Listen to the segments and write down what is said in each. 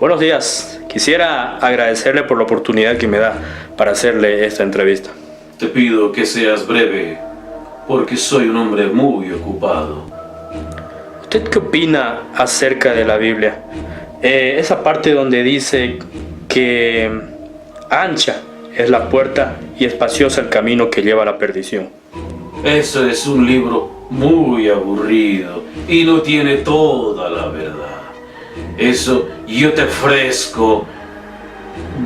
Buenos días. Quisiera agradecerle por la oportunidad que me da para hacerle esta entrevista. Te pido que seas breve, porque soy un hombre muy ocupado. ¿Usted qué opina acerca de la Biblia? Esa parte donde dice que ancha es la puerta y espacioso el camino que lleva a la perdición. Eso es un libro muy aburrido y no tiene toda la verdad. Eso yo te ofrezco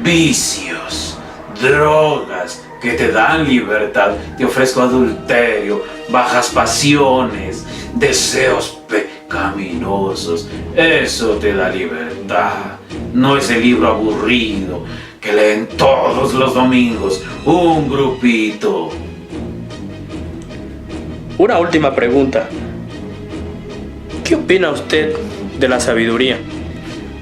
vicios, drogas que te dan libertad. Te ofrezco adulterio, bajas pasiones, deseos pecaminosos. Eso te da libertad. No ese libro aburrido que leen todos los domingos un grupito. Una última pregunta. ¿Qué opina usted de la sabiduría?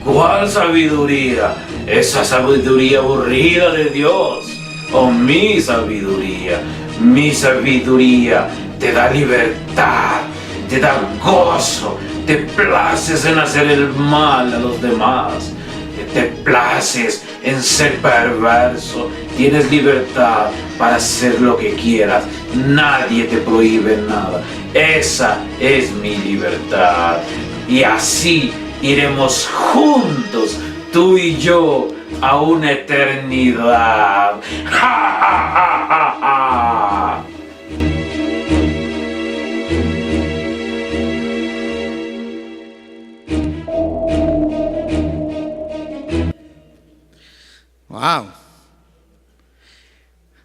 ¿Cuál sabiduría? Esa sabiduría aburrida de Dios. ¿O mi sabiduría? Mi sabiduría te da libertad, te da gozo, te places en hacer el mal a los demás, te places en ser perverso, tienes libertad para hacer lo que quieras, nadie te prohíbe nada. Esa es mi libertad. Y así iremos juntos, tú y yo, a una eternidad. ¡Ja, ja, ja, ja, ja! Wow.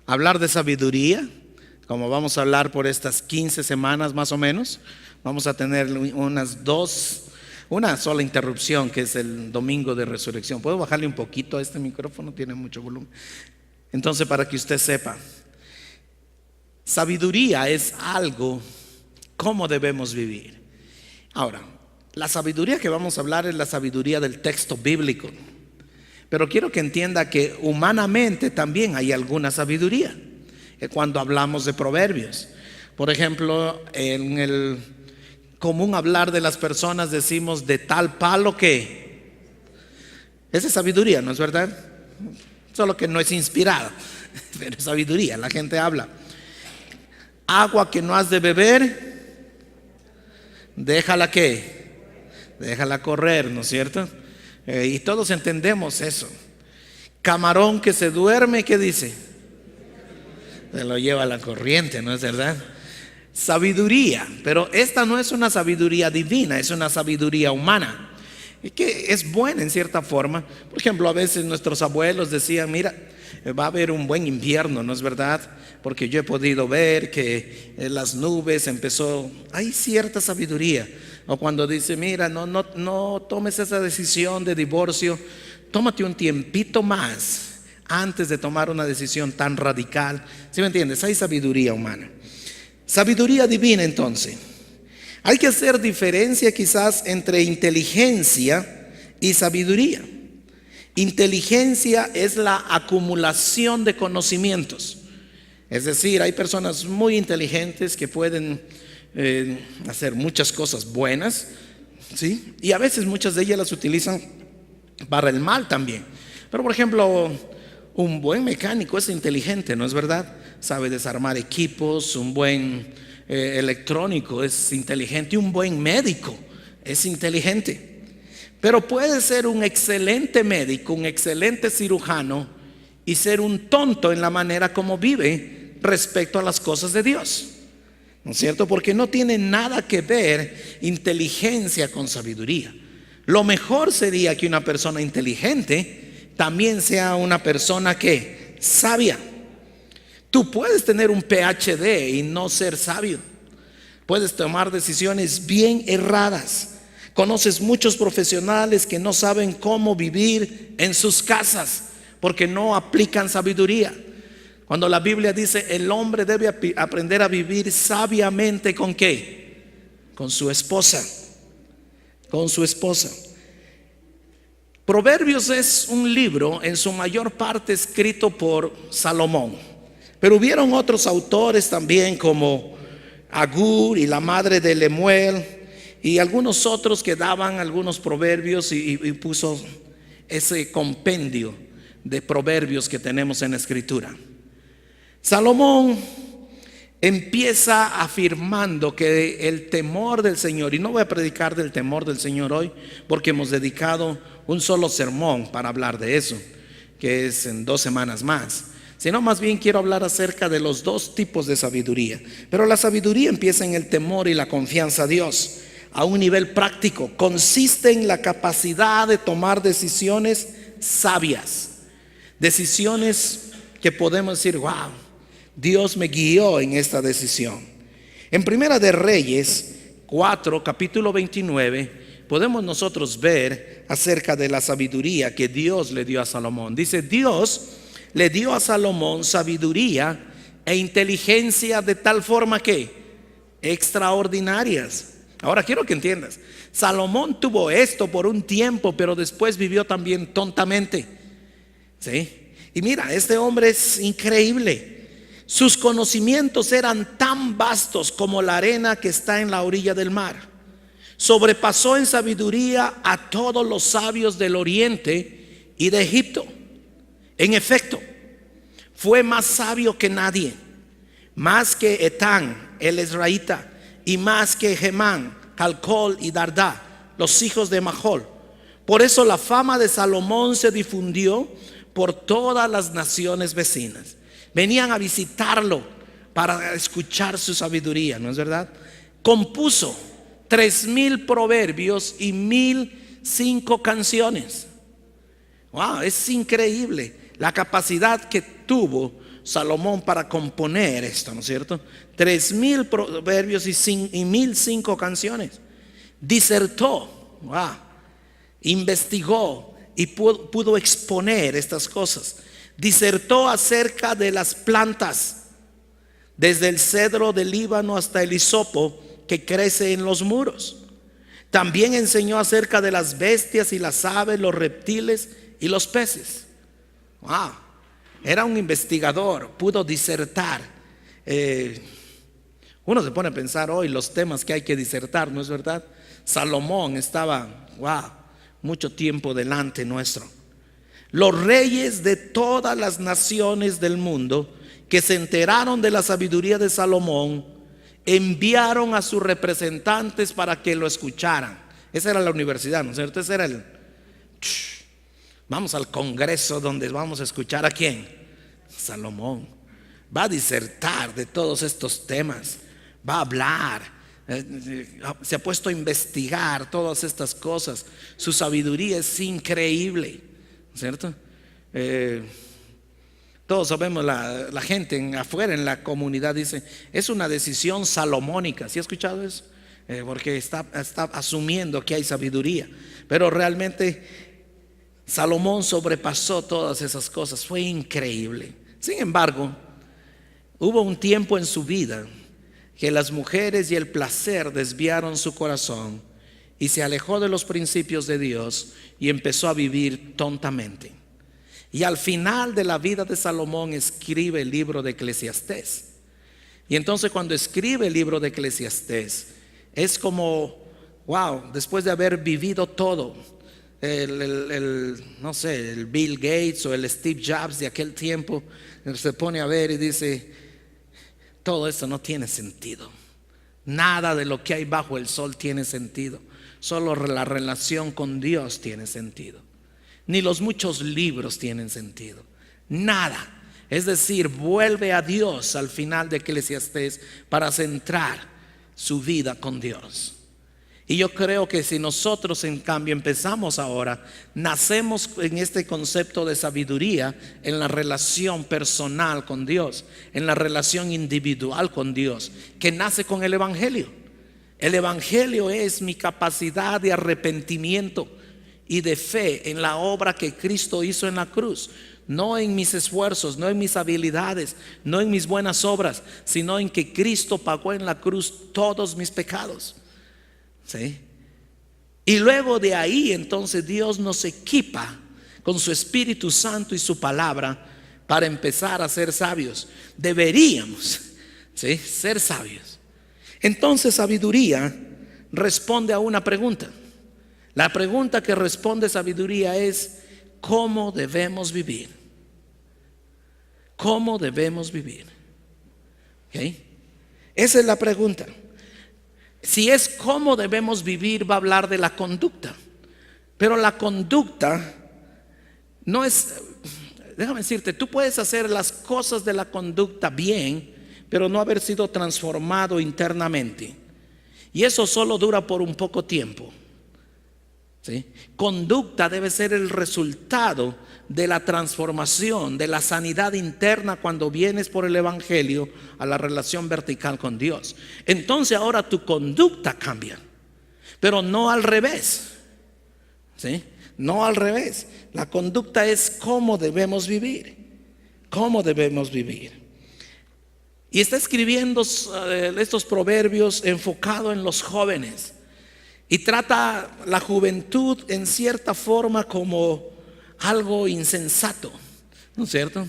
Hablar de sabiduría, como vamos a hablar por estas 15 semanas más o menos, vamos a tener una sola interrupción, que es el domingo de resurrección. ¿Puedo bajarle un poquito a este micrófono? Tiene mucho volumen. Entonces, para que usted sepa, sabiduría es algo, cómo debemos vivir. Ahora, la sabiduría que vamos a hablar es la sabiduría del texto bíblico. Pero quiero que entienda que humanamente también hay alguna sabiduría. Cuando hablamos de proverbios, por ejemplo, en el común hablar de las personas decimos de tal palo que. Esa es sabiduría, ¿no es verdad? Solo que no es inspirada, pero es sabiduría. La gente habla. Agua que no has de beber, déjala correr, ¿no es cierto? Y todos entendemos eso. Camarón que se duerme, ¿qué dice? Se lo lleva a la corriente, ¿no es verdad? Sabiduría, pero esta no es una sabiduría divina, es una sabiduría humana, y que es buena en cierta forma. Por ejemplo, a veces nuestros abuelos decían: mira, va a haber un buen invierno, ¿no es verdad? Porque yo he podido ver que las nubes empezó. Hay cierta sabiduría. O cuando dice: mira, no tomes esa decisión de divorcio, tómate un tiempito más antes de tomar una decisión tan radical. ¿Sí me entiendes? Hay sabiduría humana. Sabiduría divina, entonces. Hay que hacer diferencia quizás entre inteligencia y sabiduría. Inteligencia es la acumulación de conocimientos. Es decir, hay personas muy inteligentes que pueden hacer muchas cosas buenas, ¿sí? Y a veces muchas de ellas las utilizan para el mal también. Pero por ejemplo, un buen mecánico es inteligente, ¿no es verdad? Sabe desarmar equipos. Un buen electrónico es inteligente. Un buen médico es inteligente. Pero puede ser un excelente médico, un excelente cirujano, y ser un tonto en la manera como vive respecto a las cosas de Dios, ¿no es cierto? Porque no tiene nada que ver inteligencia con sabiduría. Lo mejor sería que una persona inteligente también sea una persona que sabia. Tú puedes tener un PhD y no ser sabio. Puedes tomar decisiones bien erradas. Conoces muchos profesionales que no saben cómo vivir en sus casas porque no aplican sabiduría. Cuando la Biblia dice el hombre debe aprender a vivir sabiamente, ¿con qué? Con su esposa. Con su esposa. Proverbios es un libro en su mayor parte escrito por Salomón, pero hubieron otros autores también como Agur y la madre de Lemuel y algunos otros que daban algunos proverbios y puso ese compendio de proverbios que tenemos en la Escritura. Salomón empieza afirmando que el temor del Señor, y no voy a predicar del temor del Señor hoy, porque hemos dedicado un solo sermón para hablar de eso, que es en 2 semanas más, sino más bien quiero hablar acerca de los 2 tipos de sabiduría. Pero la sabiduría empieza en el temor y la confianza a Dios. A un nivel práctico, consiste en la capacidad de tomar decisiones sabias, decisiones que podemos decir, wow, Dios me guió en esta decisión. En Primera de Reyes 4, capítulo 29, podemos nosotros ver acerca de la sabiduría que Dios le dio a Salomón. Dice, Dios le dio a Salomón sabiduría e inteligencia de tal forma que extraordinarias. Ahora quiero que entiendas, Salomón tuvo esto por un tiempo, pero después vivió también tontamente. ¿Sí? Y mira, este hombre es increíble. Sus conocimientos eran tan vastos como la arena que está en la orilla del mar. Sobrepasó en sabiduría a todos los sabios del oriente y de Egipto. En efecto, fue más sabio que nadie, más que Etán el Ezraíta, y más que Gemán, Calcol y Dardá, los hijos de Mahol. Por eso la fama de Salomón se difundió por todas las naciones vecinas. Venían a visitarlo para escuchar su sabiduría, ¿no es verdad? Compuso 3,000 proverbios y 1,005 canciones. Wow, es increíble la capacidad que tuvo Salomón para componer esto, ¿no es cierto? 3,000 proverbios y 1,005 canciones. Disertó, wow, investigó y pudo exponer estas cosas. Disertó acerca de las plantas, desde el cedro del Líbano hasta el hisopo que crece en los muros. También enseñó acerca de las bestias y las aves, los reptiles y los peces. Wow, era un investigador, pudo disertar. Uno se pone a pensar hoy los temas que hay que disertar, ¿no es verdad? Salomón estaba, wow, mucho tiempo delante nuestro. Los reyes de todas las naciones del mundo que se enteraron de la sabiduría de Salomón enviaron a sus representantes para que lo escucharan. Esa era la universidad, ¿no es cierto? Ese era el vamos al congreso donde vamos a escuchar ¿a quién? Salomón. Va a disertar de todos estos temas, va a hablar, se ha puesto a investigar todas estas cosas. Su sabiduría es increíble, ¿cierto? Todos sabemos, la gente afuera en la comunidad dice, es una decisión salomónica. ¿Sí ha escuchado eso? Porque está asumiendo que hay sabiduría, pero realmente Salomón sobrepasó todas esas cosas, fue increíble. Sin embargo, hubo un tiempo en su vida que las mujeres y el placer desviaron su corazón y se alejó de los principios de Dios y empezó a vivir tontamente. Y al final de la vida de Salomón escribe el libro de Eclesiastés. Y entonces cuando escribe el libro de Eclesiastés es como, wow, después de haber vivido todo, no sé, el Bill Gates o el Steve Jobs de aquel tiempo se pone a ver y dice, todo esto no tiene sentido. Nada de lo que hay bajo el sol tiene sentido. Solo la relación con Dios tiene sentido. Ni los muchos libros tienen sentido. Nada. Es decir, vuelve a Dios al final de Eclesiastés para centrar su vida con Dios. Y yo creo que si nosotros en cambio empezamos ahora, nacemos en este concepto de sabiduría en la relación personal con Dios, en la relación individual con Dios, que nace con el Evangelio. El Evangelio es mi capacidad de arrepentimiento y de fe en la obra que Cristo hizo en la cruz. No en mis esfuerzos, no en mis habilidades, no en mis buenas obras, sino en que Cristo pagó en la cruz todos mis pecados. ¿Sí? Y luego de ahí entonces Dios nos equipa con su Espíritu Santo y su palabra para empezar a ser sabios. Deberíamos, ¿sí?, ser sabios. Entonces sabiduría responde a una pregunta. La pregunta que responde sabiduría es: cómo debemos vivir. ¿Cómo debemos vivir? ¿Okay? Esa es la pregunta. Si es cómo debemos vivir, va a hablar de la conducta. Pero la conducta no es, déjame decirte, tú puedes hacer las cosas de la conducta bien, pero no haber sido transformado internamente. Y eso solo dura por un poco tiempo. ¿Sí? Conducta debe ser el resultado de la transformación, de la sanidad interna cuando vienes por el Evangelio a la relación vertical con Dios. Entonces ahora tu conducta cambia, pero no al revés. ¿Sí? No al revés. La conducta es cómo debemos vivir. Cómo debemos vivir. Y está escribiendo estos proverbios enfocado en los jóvenes. Y trata la juventud en cierta forma como algo insensato, ¿no es cierto?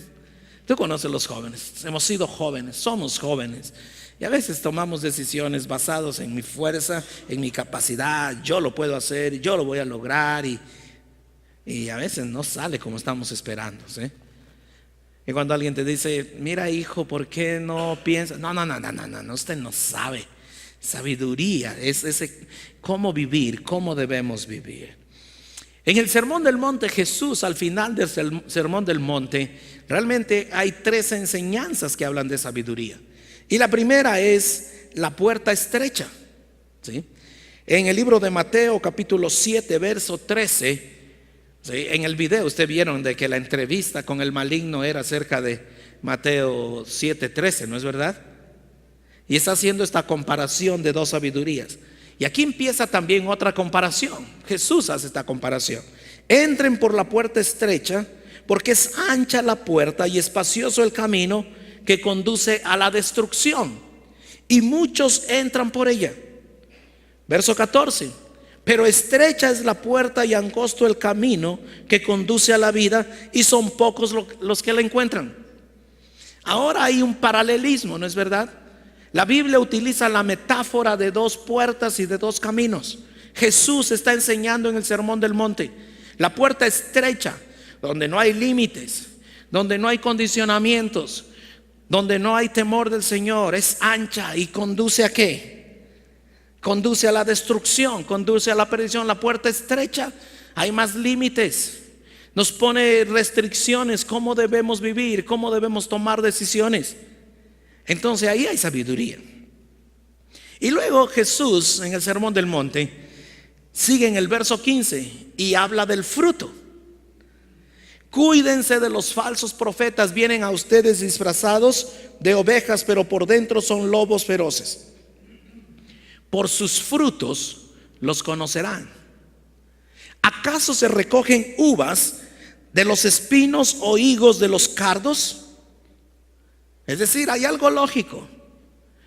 Tú conoces los jóvenes, hemos sido jóvenes, somos jóvenes. Y a veces tomamos decisiones basadas en mi fuerza, en mi capacidad. Yo lo puedo hacer, yo lo voy a lograr. Y a veces no sale como estamos esperando, ¿sí? Y cuando alguien te dice, mira hijo, ¿por qué no piensas? No, usted no sabe. Sabiduría es ese cómo vivir, cómo debemos vivir. En el Sermón del Monte, Jesús, al final del Sermón del Monte, realmente hay 3 enseñanzas que hablan de sabiduría. Y la primera es la puerta estrecha, ¿sí? En el libro de Mateo capítulo 7 verso 13, ¿sí? En el video ustedes vieron de que la entrevista con el maligno era acerca de Mateo 7:13, ¿no es verdad? Y está haciendo esta comparación de 2 sabidurías. Y aquí empieza también otra comparación. Jesús hace esta comparación. Entren por la puerta estrecha, porque es ancha la puerta y espacioso el camino que conduce a la destrucción, y muchos entran por ella. Verso 14. Pero estrecha es la puerta y angosto el camino que conduce a la vida, y son pocos los que la encuentran. Ahora hay un paralelismo, ¿no es verdad? La Biblia utiliza la metáfora de 2 puertas y de 2 caminos. Jesús está enseñando en el Sermón del Monte. La puerta estrecha, donde no hay límites, donde no hay condicionamientos, donde no hay temor del Señor, es ancha y conduce a ¿qué? Conduce a la destrucción, conduce a la perdición. La puerta estrecha, hay más límites, nos pone restricciones, cómo debemos vivir, cómo debemos tomar decisiones. Entonces ahí hay sabiduría. Y luego Jesús en el Sermón del Monte sigue en el verso 15 y habla del fruto. Cuídense de los falsos profetas, vienen a ustedes disfrazados de ovejas, pero por dentro son lobos feroces. Por sus frutos los conocerán. ¿Acaso se recogen uvas de los espinos o higos de los cardos? Es decir, hay algo lógico.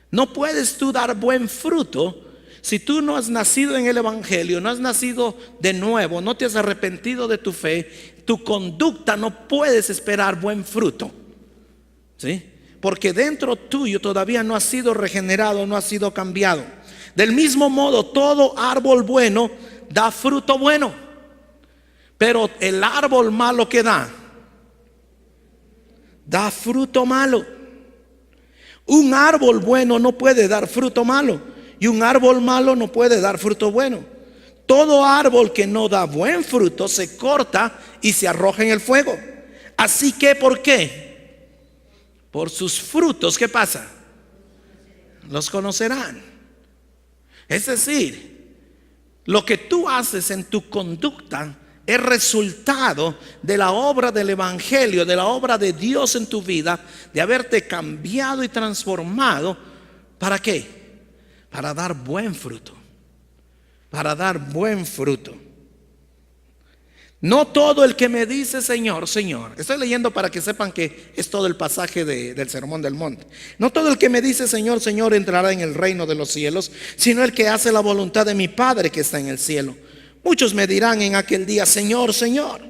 No puedes tú dar buen fruto si tú no has nacido en el Evangelio, no has nacido de nuevo, no te has arrepentido de tu fe. Tu conducta no puedes esperar buen fruto, ¿sí? Porque dentro tuyo todavía no ha sido regenerado, no ha sido cambiado. Del mismo modo, todo árbol bueno da fruto bueno, pero el árbol malo que da fruto malo. Un árbol bueno no puede dar fruto malo, y un árbol malo no puede dar fruto bueno. Todo árbol que no da buen fruto se corta y se arroja en el fuego. Así que, ¿por qué? Por sus frutos, ¿qué pasa? Los conocerán. Es decir, lo que tú haces en tu conducta es resultado de la obra del Evangelio, de la obra de Dios en tu vida, de haberte cambiado y transformado. ¿Para qué? Para dar buen fruto. Para dar buen fruto. No todo el que me dice Señor, Señor. Estoy leyendo para que sepan que es todo el pasaje del Sermón del Monte. No todo el que me dice Señor, Señor entrará en el reino de los cielos, sino el que hace la voluntad de mi Padre que está en el cielo. Muchos me dirán en aquel día, Señor, Señor,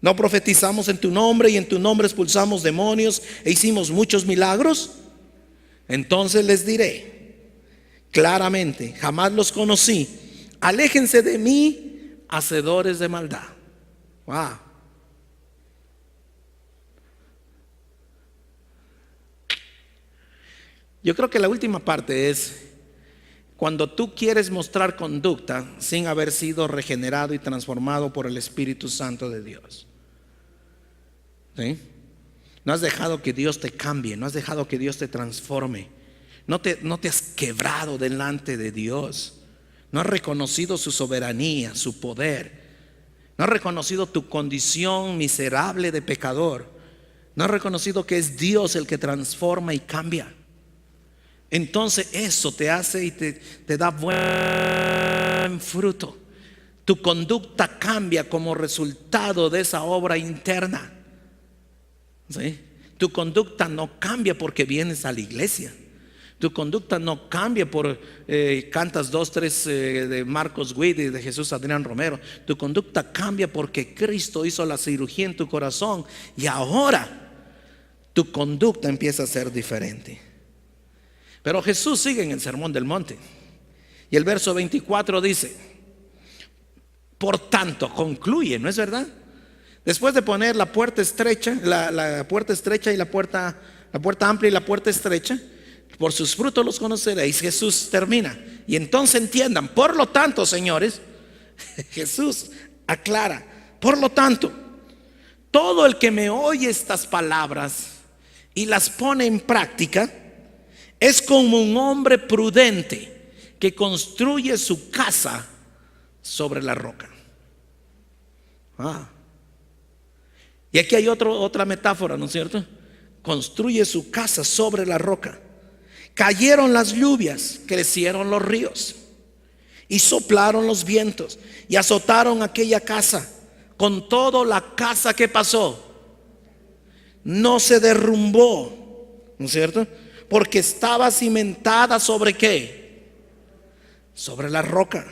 ¿no profetizamos en tu nombre y en tu nombre expulsamos demonios e hicimos muchos milagros? Entonces les diré claramente, jamás los conocí. Aléjense de mí, hacedores de maldad. Wow. Yo creo que la última parte es cuando tú quieres mostrar conducta sin haber sido regenerado y transformado por el Espíritu Santo de Dios. ¿Sí? No has dejado que Dios te cambie, no has dejado que Dios te transforme. No te has quebrado delante de Dios. No has reconocido su soberanía, su poder. No has reconocido tu condición miserable de pecador. No has reconocido que es Dios el que transforma y cambia. Entonces eso te hace y te da buen fruto. Tu conducta cambia como resultado de esa obra interna. ¿Sí? Tu conducta no cambia porque vienes a la iglesia. Tu conducta no cambia por cantas 2, 3 de Marcos Witt y de Jesús Adrián Romero. Tu conducta cambia porque Cristo hizo la cirugía en tu corazón y ahora tu conducta empieza a ser diferente. Pero Jesús sigue en el Sermón del Monte y el verso 24 dice: por tanto, concluye, ¿no es verdad? Después de poner la puerta estrecha, la puerta estrecha y la puerta amplia y la puerta estrecha, por sus frutos los conoceréis, Jesús termina. Y entonces entiendan, por lo tanto, señores, Jesús aclara, por lo tanto, todo el que me oye estas palabras y las pone en práctica es como un hombre prudente que construye su casa sobre la roca. Y aquí hay otra metáfora, ¿no es cierto? Construye su casa sobre la roca. Cayeron las lluvias, crecieron los ríos y soplaron los vientos y azotaron aquella casa. Con todo, la casa, ¿qué pasó? No se derrumbó, ¿no es cierto? Porque estaba cimentada sobre ¿qué? Sobre la roca.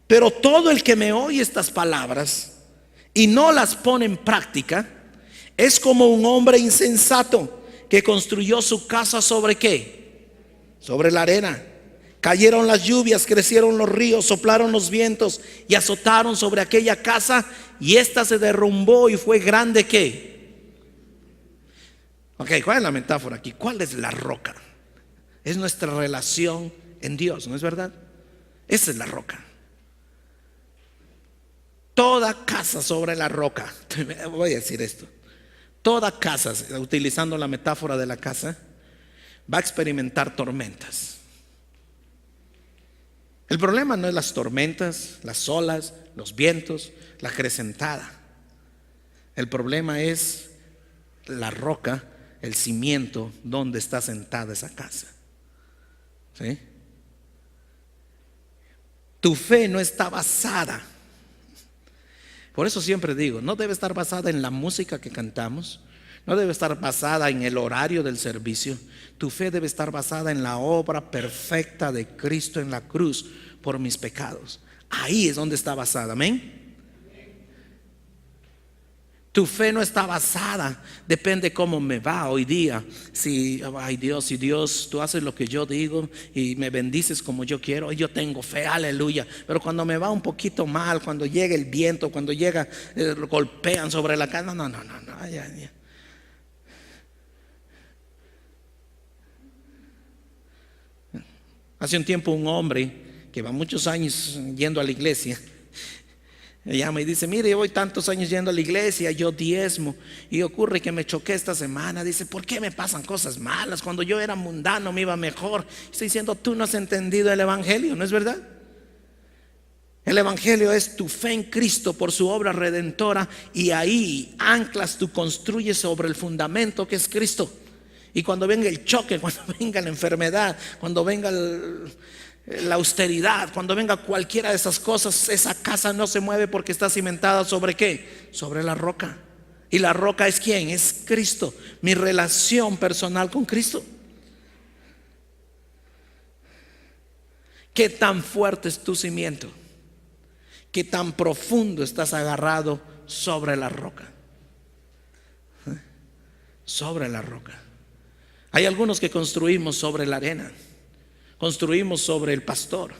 Pero todo el que me oye estas palabras y no las pone en práctica es como un hombre insensato que construyó su casa sobre ¿qué? Sobre la arena. Cayeron las lluvias, crecieron los ríos, soplaron los vientos y azotaron sobre aquella casa, y ésta se derrumbó y fue grande ¿qué? Ok, ¿cuál es la metáfora aquí? ¿Cuál es la roca? Es nuestra relación en Dios, ¿no es verdad? Esa es la roca. Toda casa sobre la roca, voy a decir esto, toda casa, utilizando la metáfora de la casa, va a experimentar tormentas. El problema no es las tormentas, las olas, los vientos, la acrecentada. El problema es la roca, el cimiento donde está sentada esa casa. ¿Sí? Tu fe no está basada. Por eso siempre digo, no debe estar basada en la música que cantamos, no debe estar basada en el horario del servicio. Tu fe debe estar basada en la obra perfecta de Cristo en la cruz por mis pecados. Ahí es donde está basada, amén. Tu fe no está basada, depende cómo me va hoy día. Si, ay Dios, si Dios, tú haces lo que yo digo y me bendices como yo quiero, yo tengo fe, aleluya. Pero cuando me va un poquito mal, cuando llega el viento, cuando llega, golpean sobre la casa, no, ya. Hace un tiempo un hombre que va muchos años yendo a la iglesia me llama y dice: mire, yo voy tantos años yendo a la iglesia, yo diezmo, y ocurre que me choqué esta semana. Dice: ¿por qué me pasan cosas malas? Cuando yo era mundano me iba mejor. Estoy diciendo: tú no has entendido el evangelio, ¿no es verdad? El evangelio es tu fe en Cristo por su obra redentora, y ahí anclas, tú construyes sobre el fundamento que es Cristo. Y cuando venga el choque, cuando venga la enfermedad, cuando venga la austeridad, cuando venga cualquiera de esas cosas, esa casa no se mueve porque está cimentada sobre ¿qué? Sobre la roca. Y la roca es ¿quién? Es Cristo, mi relación personal con Cristo. ¿Qué tan fuerte es tu cimiento? ¿Qué tan profundo estás agarrado sobre la roca? Sobre la roca. Hay algunos que construimos sobre la arena, construimos sobre el pastor,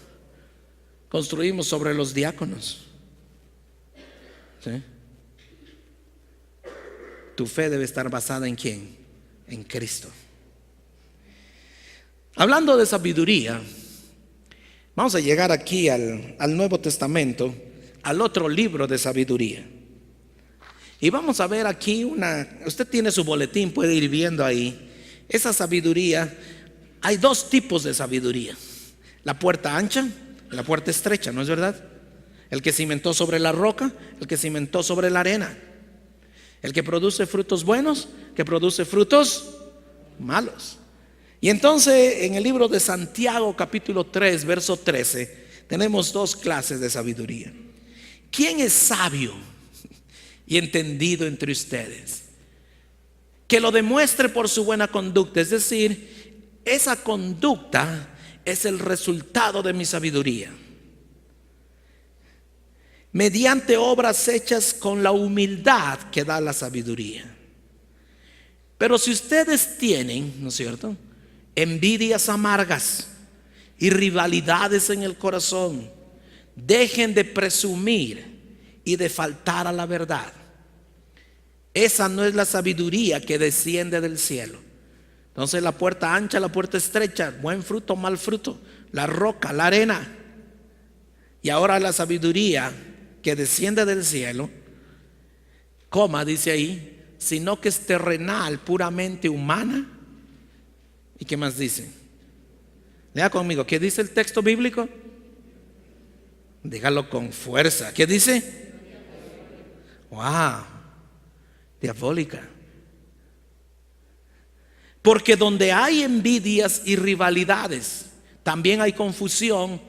construimos sobre los diáconos. ¿Sí? Tu fe debe estar basada ¿en quién? En Cristo. Hablando de sabiduría, vamos a llegar aquí al Nuevo Testamento, al otro libro de sabiduría. Y vamos a ver aquí usted tiene su boletín, puede ir viendo ahí. Esa sabiduría, hay dos tipos de sabiduría: la puerta ancha y la puerta estrecha, ¿no es verdad? El que cimentó sobre la roca, el que cimentó sobre la arena. El que produce frutos buenos, que produce frutos malos. Y entonces en el libro de Santiago capítulo 3 verso 13 tenemos dos clases de sabiduría. ¿Quién es sabio y entendido entre ustedes? Que lo demuestre por su buena conducta. Es decir, esa conducta es el resultado de mi sabiduría, mediante obras hechas con la humildad que da la sabiduría. Pero si ustedes tienen, ¿no es cierto?, envidias amargas y rivalidades en el corazón, dejen de presumir y de faltar a la verdad. Esa no es la sabiduría que desciende del cielo. Entonces la puerta ancha, la puerta estrecha, buen fruto, mal fruto, la roca, la arena. Y ahora la sabiduría que desciende del cielo, dice ahí, sino que es terrenal, puramente humana. ¿Y qué más dice? Lea conmigo, ¿qué dice el texto bíblico? Dígalo con fuerza. ¿Qué dice? Wow, diabólica. Porque donde hay envidias y rivalidades, también hay confusión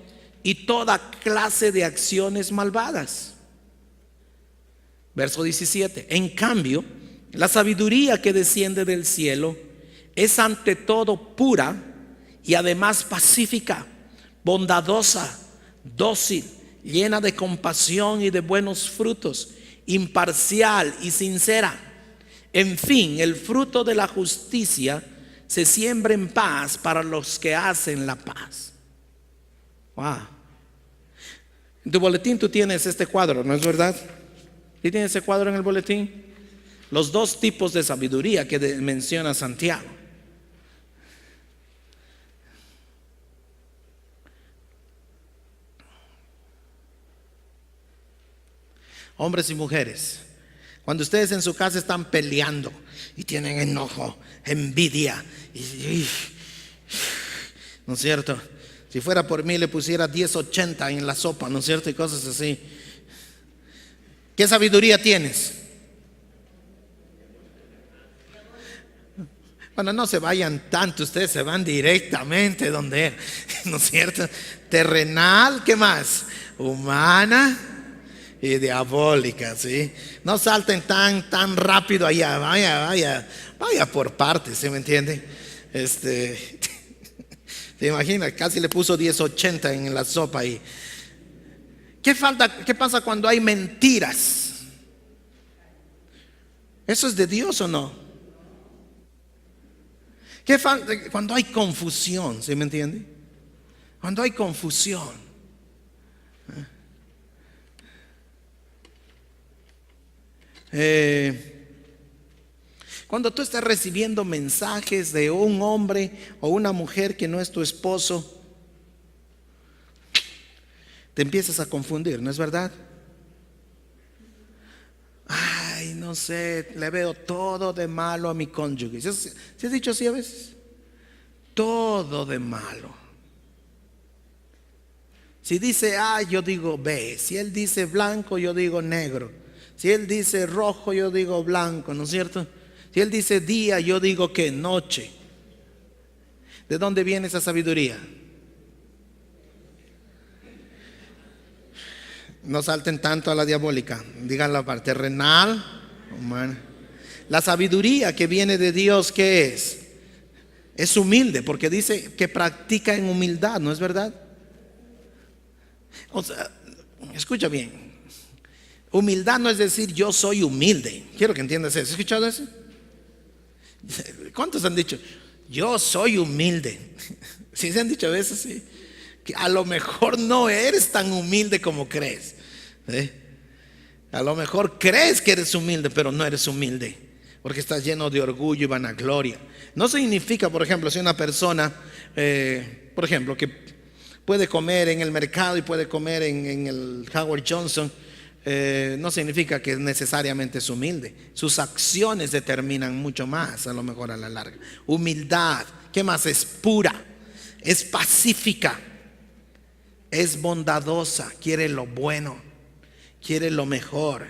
y toda clase de acciones malvadas. Verso 17. En cambio, la sabiduría que desciende del cielo es ante todo pura y además pacífica, bondadosa, dócil, llena de compasión y de buenos frutos, imparcial y sincera. En fin, el fruto de la justicia se siembra en paz para los que hacen la paz. Wow. En tu boletín tú tienes este cuadro, ¿no es verdad? ¿Sí tienes ese cuadro en el boletín? Los dos tipos de sabiduría que menciona Santiago. Hombres y mujeres, cuando ustedes en su casa están peleando y tienen enojo, envidia, ¿no es cierto? Si fuera por mí le pusiera 1080 en la sopa, ¿no es cierto? Y cosas así. ¿Qué sabiduría tienes? Bueno, no se vayan tanto, ustedes se van directamente donde, ¿no es cierto? Terrenal, ¿qué más? Humana y diabólica, ¿sí? No salten tan rápido allá, vaya por partes, ¿sí me entiende? ¿Te imaginas? Casi le puso 1080 en la sopa ahí. ¿Qué pasa cuando hay mentiras? ¿Eso es de Dios o no? ¿Qué falta cuando hay confusión? ¿Sí me entiende? Cuando hay confusión. Cuando tú estás recibiendo mensajes de un hombre o una mujer que no es tu esposo, te empiezas a confundir, ¿no es verdad? Ay, no sé, le veo todo de malo a mi cónyuge. ¿Sí has dicho así a veces? Todo de malo. Si dice A, yo digo B. Si él dice blanco, yo digo negro. Si él dice rojo, yo digo blanco, ¿no es cierto? Si él dice día, yo digo que noche. ¿De dónde viene esa sabiduría? No salten tanto a la diabólica. Digan la parte terrenal, humana. La sabiduría que viene de Dios, ¿qué es? Es humilde, porque dice que practica en humildad, ¿no es verdad? O sea, escucha bien. Humildad no es decir yo soy humilde. Quiero que entiendas eso. ¿Has escuchado eso? ¿Cuántos han dicho yo soy humilde? ¿Sí se han dicho eso? Sí. Que a lo mejor no eres tan humilde como crees. A lo mejor crees que eres humilde, pero no eres humilde. porque está lleno de orgullo y vanagloria. No significa, por ejemplo, si una persona, por ejemplo, que puede comer en el mercado y puede comer en el Howard Johnson, no significa que necesariamente es humilde. Sus acciones determinan mucho más, a lo mejor a la larga. Humildad, ¿qué más? Es pura, es pacífica, es bondadosa, quiere lo bueno, quiere lo mejor,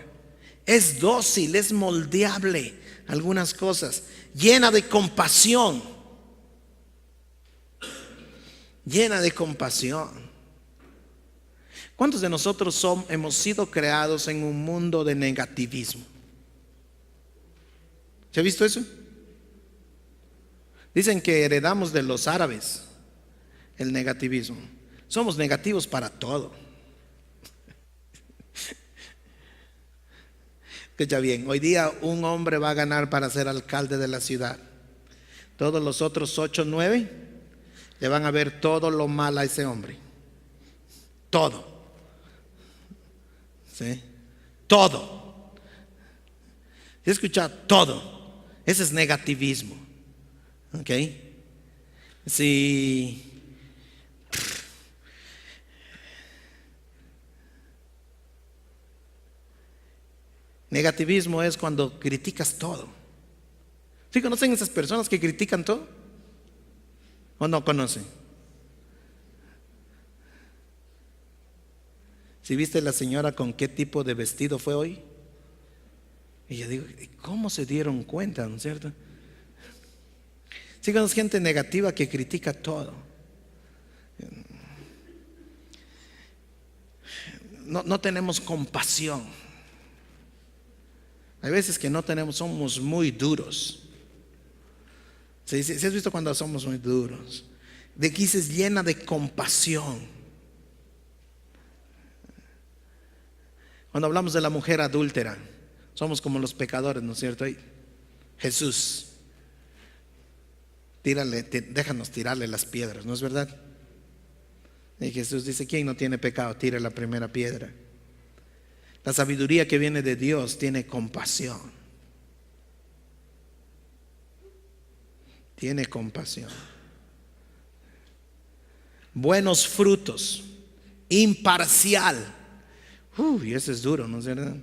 es dócil, es moldeable a algunas cosas, llena de compasión, llena de compasión. ¿Cuántos de nosotros hemos sido creados en un mundo de negativismo? ¿Se ha visto eso? Dicen que heredamos de los árabes el negativismo. Somos negativos para todo. Escucha bien, hoy día un hombre va a ganar para ser alcalde de la ciudad. Todos los otros 8 o 9 le van a ver todo lo mal a ese hombre. Todo. ¿Sí? Todo. ¿Se escucha? Todo. Ese es negativismo. ¿Ok? Si negativismo es cuando criticas todo. ¿Sí conocen esas personas que critican todo? ¿O no conocen? Si viste la señora con qué tipo de vestido fue hoy, y yo digo, ¿cómo se dieron cuenta? ¿No es cierto? Sí conocen gente negativa que critica todo. No tenemos compasión. Hay veces que no tenemos, somos muy duros. ¿Sí has visto cuando somos muy duros? De aquí se llena de compasión. Cuando hablamos de la mujer adúltera, somos como los pecadores, ¿no es cierto? Y Jesús, déjanos tirarle las piedras, ¿no es verdad? Y Jesús dice, ¿quién no tiene pecado? Tire la primera piedra. La sabiduría que viene de Dios tiene compasión. Tiene compasión. Buenos frutos. Imparcial. Y eso es duro, ¿no es verdad?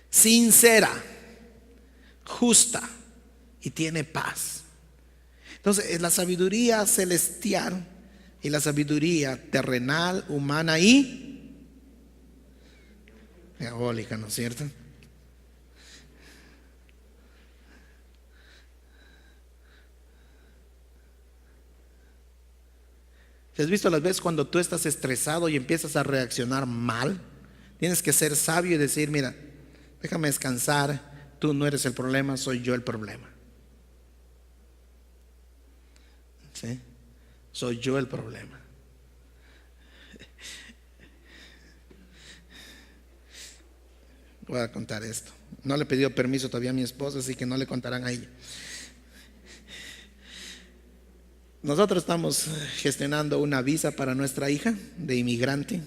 Sincera. Justa. Y tiene paz. Entonces, la sabiduría celestial y la sabiduría terrenal, humana y diabólica, ¿no es cierto? ¿Te has visto las veces cuando tú estás estresado y empiezas a reaccionar mal? Tienes que ser sabio y decir, mira, déjame descansar, tú no eres el problema, soy yo el problema. ¿Sí? Soy yo el problema. Voy a contar esto. No le he pedido permiso todavía a mi esposa, así que no le contarán a ella. Nosotros estamos gestionando una visa para nuestra hija de inmigrante.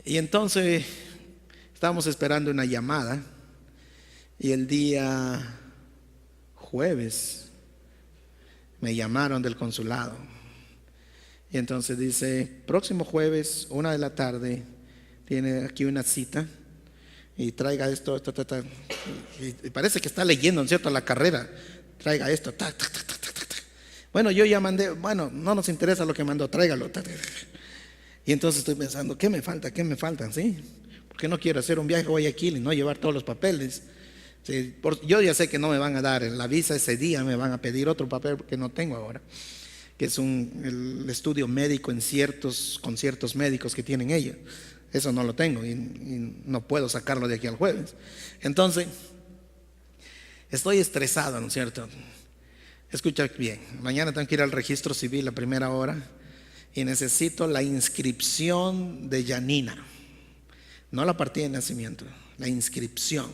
Y entonces estábamos esperando una llamada. Y el día jueves me llamaron del consulado. Y entonces dice, próximo jueves, 1 de la tarde, tiene aquí una cita. Y traiga esto, y parece que está leyendo, ¿no es cierto?, la carrera. Traiga esto, Bueno, yo ya mandé, bueno, no nos interesa lo que mandó, tráigalo. Y entonces estoy pensando, ¿qué me falta? ¿Qué me faltan? ¿Sí? Porque no quiero hacer un viaje a Guayaquil y no llevar todos los papeles. ¿Sí? Yo ya sé que no me van a dar la visa ese día, me van a pedir otro papel que no tengo ahora, que es el estudio médico con ciertos médicos que tienen ellos. Eso no lo tengo y no puedo sacarlo de aquí al jueves. Entonces, estoy estresado, ¿no es cierto? Escucha bien, mañana tengo que ir al registro civil a primera hora y necesito la inscripción de Yanina, no la partida de nacimiento, la inscripción.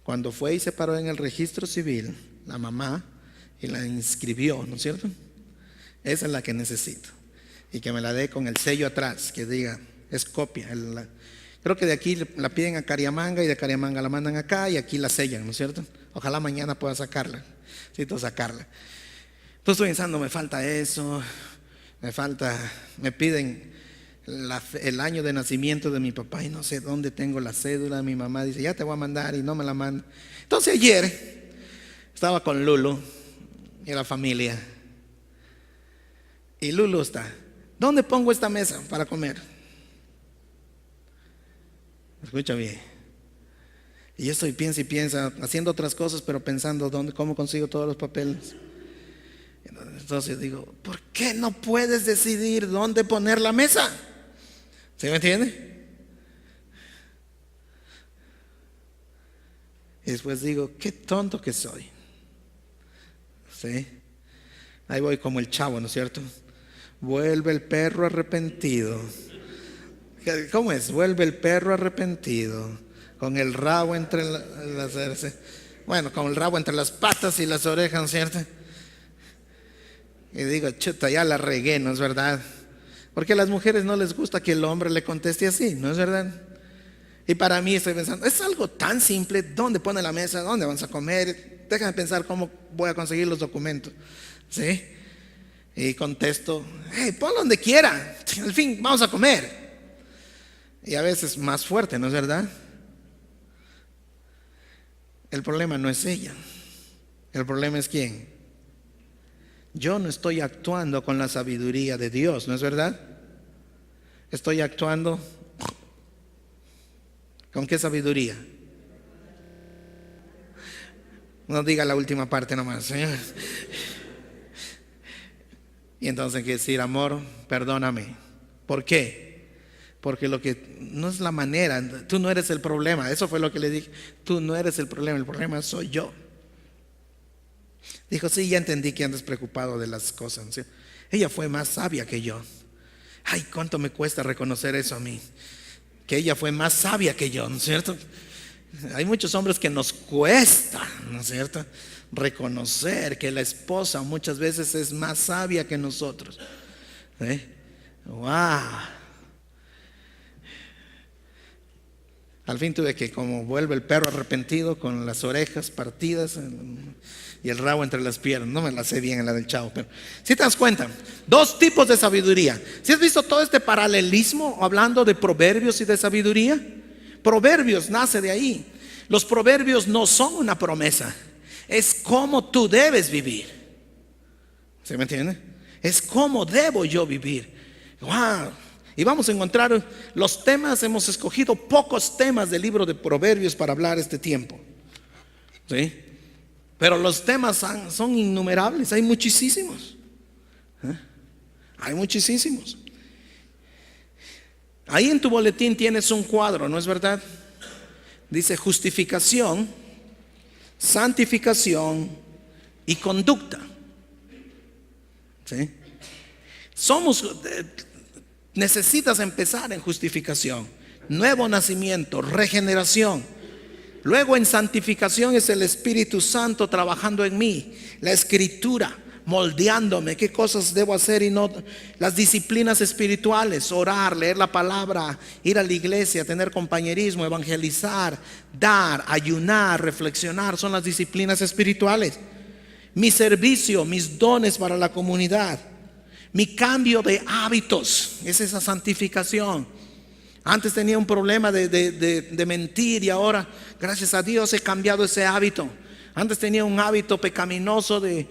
Cuando fue y se paró en el registro civil, la mamá, y la inscribió, ¿no es cierto? Esa es la que necesito. Y que me la dé con el sello atrás, que diga, es copia, Creo que de aquí la piden a Cariamanga y de Cariamanga la mandan acá y aquí la sellan, ¿no es cierto? Ojalá mañana pueda sacarla. Necesito sacarla. Entonces estoy pensando, me falta eso, me piden el año de nacimiento de mi papá y no sé dónde tengo la cédula. Mi mamá dice, ya te voy a mandar, y no me la manda. Entonces ayer estaba con Lulu y la familia. Y Lulu está, ¿dónde pongo esta mesa para comer? Escucha bien. Y yo estoy piensa y piensa, haciendo otras cosas, pero pensando cómo consigo todos los papeles. Entonces digo, ¿por qué no puedes decidir dónde poner la mesa? ¿Sí me entiende? Y después digo, qué tonto que soy. ¿Sí? Ahí voy como el Chavo, ¿no es cierto? Vuelve el perro arrepentido. ¿Cómo es? Vuelve el perro arrepentido, con el rabo entre con el rabo entre las patas y las orejas, ¿no es cierto? Y digo, chuta, ya la regué, ¿no es verdad? Porque a las mujeres no les gusta que el hombre le conteste así, ¿no es verdad? Y para mí estoy pensando, es algo tan simple. ¿Dónde pone la mesa? ¿Dónde vamos a comer? Déjame pensar cómo voy a conseguir los documentos. ¿Sí? Y contesto, hey, ponlo donde quiera. Al fin, vamos a comer. Y a veces más fuerte, ¿no es verdad? El problema no es ella. El problema es quién. Yo no estoy actuando con la sabiduría de Dios, ¿no es verdad? Estoy actuando ¿con qué sabiduría? No diga la última parte nomás, Señor. Y entonces hay que decir, amor, perdóname. ¿Por qué? Porque lo que no es la manera, tú no eres el problema. Eso fue lo que le dije. Tú no eres el problema soy yo. Dijo, sí, ya entendí que andas preocupado de las cosas, ¿sí? Ella fue más sabia que yo. Ay, cuánto me cuesta reconocer eso a mí, que ella fue más sabia que yo, ¿no es cierto? Hay muchos hombres que nos cuesta, ¿no es cierto?, reconocer que la esposa muchas veces es más sabia que nosotros. Wow. Al fin tuve que, como vuelve el perro arrepentido, con las orejas partidas y el rabo entre las piernas. No me la sé bien en la del Chavo, pero si te das cuenta, dos tipos de sabiduría. ¿Si has visto todo este paralelismo hablando de proverbios y de sabiduría? Proverbios nace de ahí. Los proverbios no son una promesa, es cómo tú debes vivir. ¿Se me entiende? Es cómo debo yo vivir. Wow. Y vamos a encontrar los temas. Hemos escogido pocos temas del libro de Proverbios para hablar este tiempo, ¿sí? Pero los temas son innumerables. Hay muchísimos. Hay muchísimos. Ahí en tu boletín tienes un cuadro, ¿no es verdad? Dice justificación, santificación y conducta. ¿Sí? Necesitas empezar en justificación, nuevo nacimiento, regeneración. Luego en santificación es el Espíritu Santo trabajando en mí, la Escritura moldeándome, qué cosas debo hacer y no. Las disciplinas espirituales, orar, leer la palabra, ir a la iglesia, tener compañerismo, evangelizar, dar, ayunar, reflexionar, son las disciplinas espirituales. Mi servicio, mis dones para la comunidad, mi cambio de hábitos, es esa santificación. Antes tenía un problema de mentir y ahora, gracias a Dios, he cambiado ese hábito. Antes tenía un hábito pecaminoso de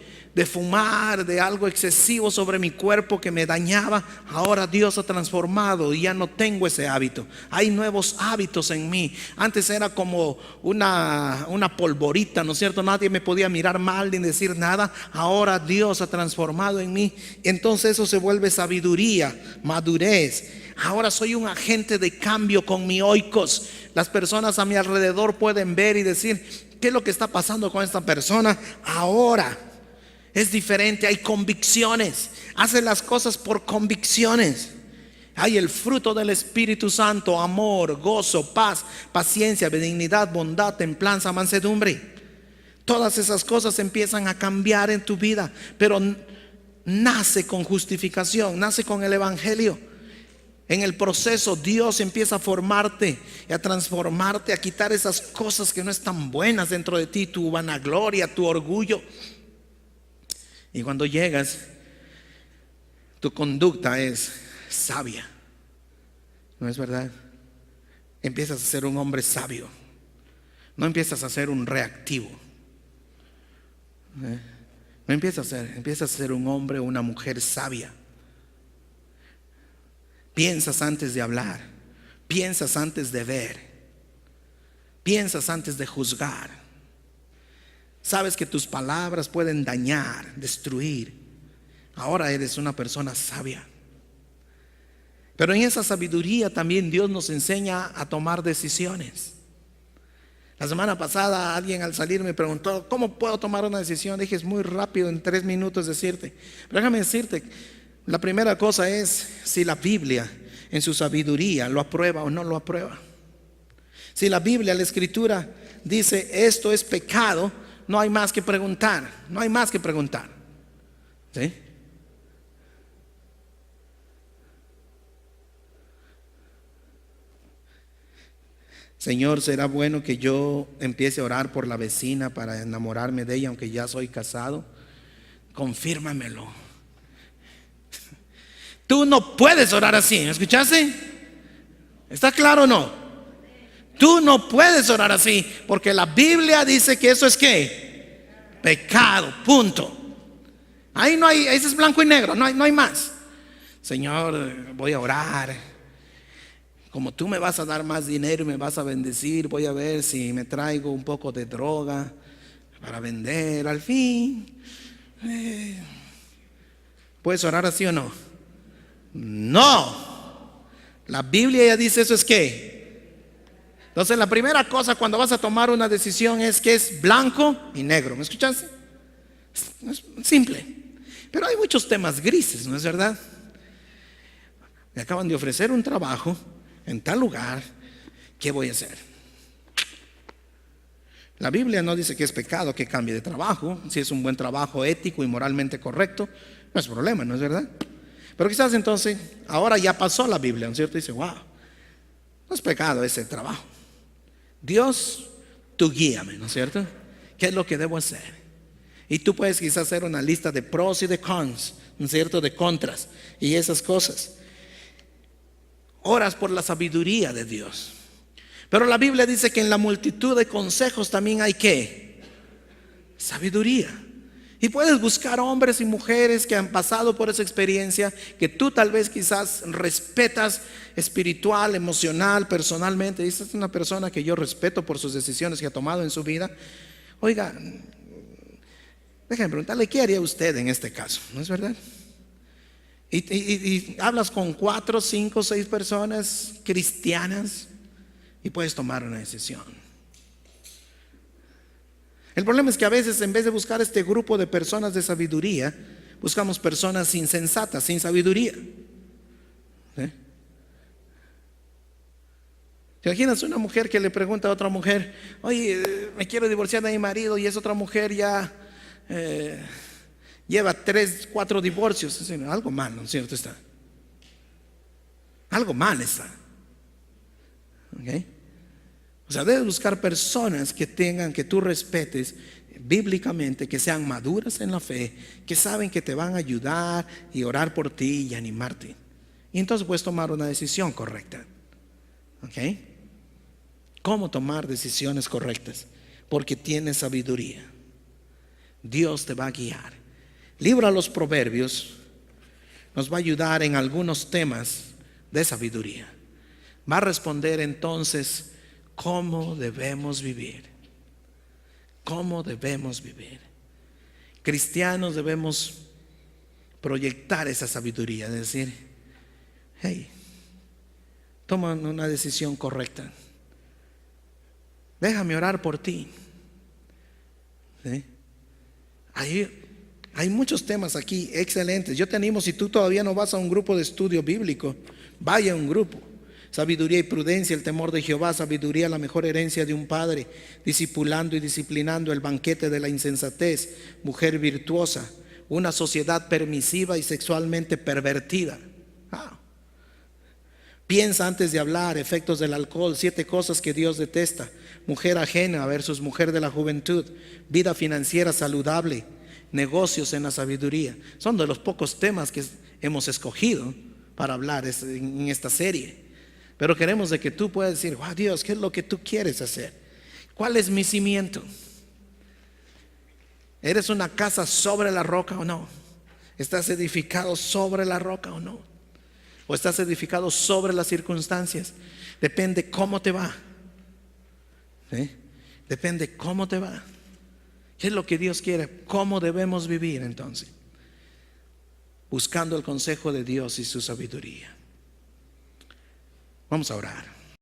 fumar, de algo excesivo sobre mi cuerpo que me dañaba. Ahora Dios ha transformado y ya no tengo ese hábito. Hay nuevos hábitos en mí. Antes era como una polvorita, ¿no es cierto? Nadie me podía mirar mal ni decir nada. Ahora Dios ha transformado en mí. Entonces eso se vuelve sabiduría, madurez. Ahora soy un agente de cambio con mi oikos. Las personas a mi alrededor pueden ver y decir, ¿qué es lo que está pasando con esta persona? Ahora es diferente, hay convicciones. Hace las cosas por convicciones. Hay el fruto del Espíritu Santo: amor, gozo, paz, paciencia, benignidad, bondad, templanza, mansedumbre. Todas esas cosas empiezan a cambiar en tu vida, pero nace con justificación, nace con el Evangelio. En el proceso Dios empieza a formarte y a transformarte, a quitar esas cosas que no están buenas dentro de ti, tu vanagloria, tu orgullo. Y cuando llegas, tu conducta es sabia. ¿No es verdad? Empiezas a ser un hombre sabio. No empiezas a ser un reactivo. No empiezas a ser un hombre o una mujer sabia. Piensas antes de hablar, piensas antes de ver, piensas antes de juzgar. Sabes que tus palabras pueden dañar, destruir. Ahora eres una persona sabia. Pero en esa sabiduría también Dios nos enseña a tomar decisiones. La semana pasada alguien al salir me preguntó: ¿cómo puedo tomar una decisión? Dije: es muy rápido, en 3 minutos decirte. Pero déjame decirte, la primera cosa es si la Biblia en su sabiduría lo aprueba o no lo aprueba. Si la Biblia, la Escritura dice esto es pecado, no hay más que preguntar. No hay más que preguntar. ¿Sí? Señor, ¿será bueno que yo empiece a orar por la vecina para enamorarme de ella aunque ya soy casado? Confírmamelo. Tú no puedes orar así, ¿me escuchaste? ¿Está claro o no? Tú no puedes orar así, porque la Biblia dice que eso es ¿qué? Pecado, punto. Ahí no hay, ese es blanco y negro, no hay más. Señor, voy a orar. Como tú me vas a dar más dinero y me vas a bendecir, voy a ver si me traigo un poco de droga para vender. Al fin, ¿puedes orar así o no? No. La Biblia ya dice eso es ¿qué? Entonces la primera cosa cuando vas a tomar una decisión es que es blanco y negro. ¿Me escuchaste? Es simple. Pero hay muchos temas grises, ¿no es verdad? Me acaban de ofrecer un trabajo en tal lugar. ¿Qué voy a hacer? La Biblia no dice que es pecado que cambie de trabajo. Si es un buen trabajo ético y moralmente correcto, no es problema, ¿no es verdad? Pero quizás entonces, ahora ya pasó la Biblia, ¿no es cierto? Dice: wow, no es pecado ese trabajo. Dios, tú guíame, ¿no es cierto? ¿Qué es lo que debo hacer? Y tú puedes quizás hacer una lista de pros y de cons, ¿no es cierto? De contras y esas cosas. Oras por la sabiduría de Dios. Pero la Biblia dice que en la multitud de consejos también hay ¿qué? Sabiduría. Y puedes buscar hombres y mujeres que han pasado por esa experiencia, que tú tal vez quizás respetas espiritual, emocional, personalmente. Esta es una persona que yo respeto por sus decisiones que ha tomado en su vida. Oiga, déjenme preguntarle, ¿qué haría usted en este caso? ¿No es verdad? Y hablas con 4, 5, 6 personas cristianas y puedes tomar una decisión. El problema es que a veces en vez de buscar este grupo de personas de sabiduría, buscamos personas insensatas, sin sabiduría. ¿Sí? ¿Te imaginas una mujer que le pregunta a otra mujer: oye, me quiero divorciar de mi marido? Y esa otra mujer ya lleva 3, 4 divorcios. Es decir, algo mal, ¿no es cierto? Está algo mal está. ¿Okay? O sea, debes buscar personas que tengan, que tú respetes bíblicamente, que sean maduras en la fe, que saben que te van a ayudar y orar por ti y animarte. Y entonces puedes tomar una decisión correcta. ¿Ok? ¿Cómo tomar decisiones correctas? Porque tienes sabiduría. Dios te va a guiar. Libro a los Proverbios nos va a ayudar en algunos temas de sabiduría. Va a responder entonces cómo debemos vivir. ¿Cómo debemos vivir? Cristianos debemos proyectar esa sabiduría, es decir, hey, toma una decisión correcta. Déjame orar por ti. ¿Sí? Hay muchos temas aquí excelentes. Yo te animo, si tú todavía no vas a un grupo de estudio bíblico, vaya a un grupo. Sabiduría y prudencia, el temor de Jehová, sabiduría, la mejor herencia de un padre, discipulando y disciplinando, el banquete de la insensatez, mujer virtuosa, una sociedad permisiva y sexualmente pervertida. Piensa antes de hablar, efectos del alcohol, 7 cosas que Dios detesta. Mujer ajena versus mujer de la juventud, vida financiera saludable, negocios en la sabiduría. Son de los pocos temas que hemos escogido para hablar en esta serie. Pero queremos de que tú puedas decir, wow, Dios, ¿qué es lo que tú quieres hacer? ¿Cuál es mi cimiento? ¿Eres una casa sobre la roca o no? ¿Estás edificado sobre la roca o no? ¿O estás edificado sobre las circunstancias? Depende cómo te va. ¿Sí? Depende cómo te va. ¿Qué es lo que Dios quiere? ¿Cómo debemos vivir entonces? Buscando el consejo de Dios y su sabiduría. Vamos a orar.